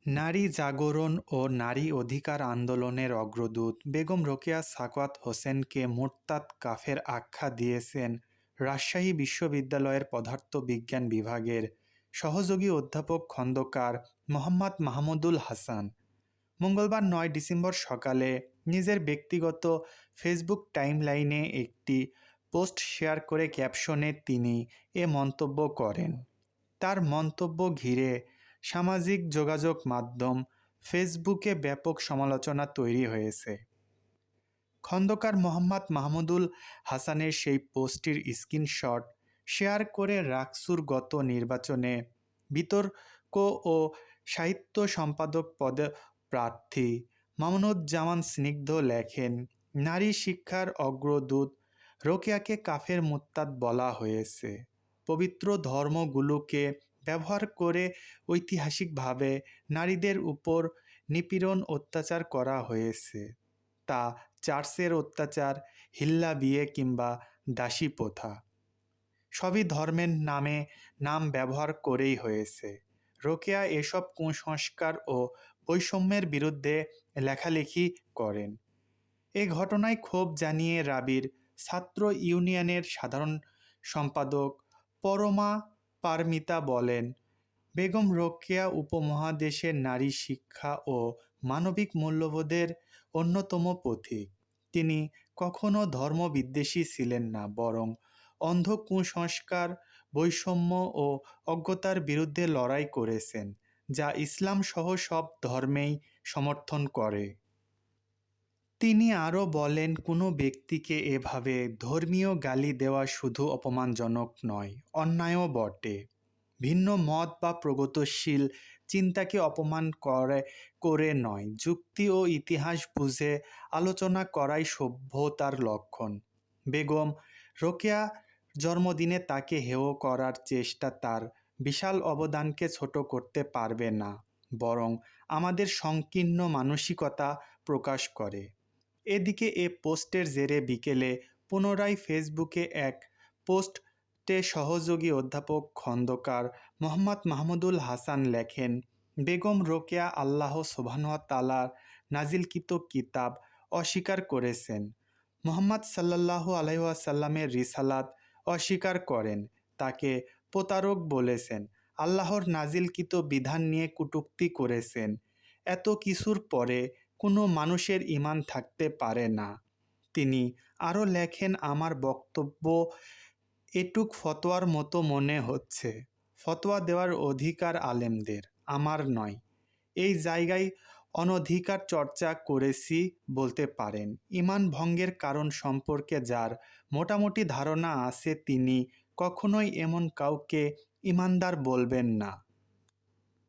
নারী জাগরণ ও নারী অধিকার আন্দোলনের অগ্রদূত বেগম রোকেয়া সাখাওয়াত হোসেনকে মুরতাদ কাফের আখ্যা দিয়েছেন রাজশাহী বিশ্ববিদ্যালয়ের পদার্থবিজ্ঞান বিভাগের সহযোগী অধ্যাপক খন্দকার মোহাম্মদ মাহমুদুল হাসান। মঙ্গলবার ৯ ডিসেম্বর সকালে নিজের ব্যক্তিগত ফেসবুক টাইমলাইনে একটি পোস্ট শেয়ার করে ক্যাপশনে তিনি এ মন্তব্য করেন। তার মন্তব্য ঘিরে সামাজিক যোগাযোগ মাধ্যম ফেসবুকে ব্যাপক সমালোচনা তৈরি হয়েছে। খন্দকার মোহাম্মদ মাহমুদুল হাসানের সেই পোস্টটির স্ক্রিনশট শেয়ার করে রাকসুর গত নির্বাচনে বিতর্ক ও সাহিত্য সম্পাদক পদে প্রার্থী মামুনুজ্জামান স্নিগ্ধ লেখেন, নারী শিক্ষার অগ্রদূত রোকেয়াকে কাফের মুরতাদ বলা হয়েছে। পবিত্র ধর্মগুলোকে ব্যবহার করে ঐতিহাসিকভাবে নারীদের উপর নিপীড়ন অত্যাচার করা হয়েছে, তা চার্চের অত্যাচার, হিল্লা বিয়ে কিংবা দাসী প্রথা, সবই ধর্মের নাম ব্যবহার করেই হয়েছে। রোকেয়া এসব কুসংস্কার ও বৈষম্যের বিরুদ্ধে লেখালেখি করেন। এ ঘটনায় ক্ষোভ জানিয়ে রাবির ছাত্র ইউনিয়নের সাধারণ সম্পাদক পরমা পারমিতা বলেন, বেগম রোকেয়া উপমহাদেশের নারী শিক্ষা ও মানবিক মূল্যবোধের অন্যতম পথিক। তিনি কখনো ধর্মবিদ্বেষী ছিলেন না, বরং অন্ধ কুসংস্কার, বৈষম্য ও অজ্ঞতার বিরুদ্ধে লড়াই করেছেন, যা ইসলাম সহ সব ধর্মেই সমর্থন করে। তিনি আরও বলেন, কোনো ব্যক্তিকে এভাবে ধর্মীয় গালি দেওয়া শুধু অপমানজনক নয়, অন্যায়ও বটে। ভিন্ন মত বা প্রগতিশীল চিন্তাকে অপমান করে নয়, যুক্তি ও ইতিহাস বুঝে আলোচনা করাই সভ্যতার লক্ষণ। বেগম রোকেয়া জন্মদিনে তাকে হেয় করার চেষ্টা তার বিশাল অবদানকে ছোট করতে পারবে না, বরং আমাদের সংকীর্ণ মানসিকতা প্রকাশ করে। এদিকে এ পোস্টের জেরে বিকেলে পুনরায় ফেসবুকে এক পোস্টে সহযোগী অধ্যাপক খন্দকার মোহাম্মদ মাহমুদুল হাসান লেখেন, বেগম রোকেয়া আল্লাহ সুবহানাহু ওয়া তাআলার নাজিলকৃত কিতাব অস্বীকার করেছেন, মুহাম্মদ সাল্লাল্লাহু আলাইহি ওয়াসাল্লামের রিসালাত অস্বীকার করেন, তাকে প্রতারক বলেছেন, আল্লাহর নাজিলকৃত বিধান নিয়ে কটূক্তি করেছেন। এত কিছুর পরে কোনো মানুষের ঈমান থাকতে পারে না। তিনি আরও লেখেন, আমার বক্তব্য এটুক ফতোয়ার মতো মনে হচ্ছে। ফতোয়া দেওয়ার অধিকার আলেমদের, আমার নয়। এই জায়গায় অনধিকার চর্চা করেছি বলতে পারেন। ঈমান ভঙ্গের কারণ সম্পর্কে যার মোটামুটি ধারণা আছে তিনি কখনোই এমন কাউকে ঈমানদার বলবেন না।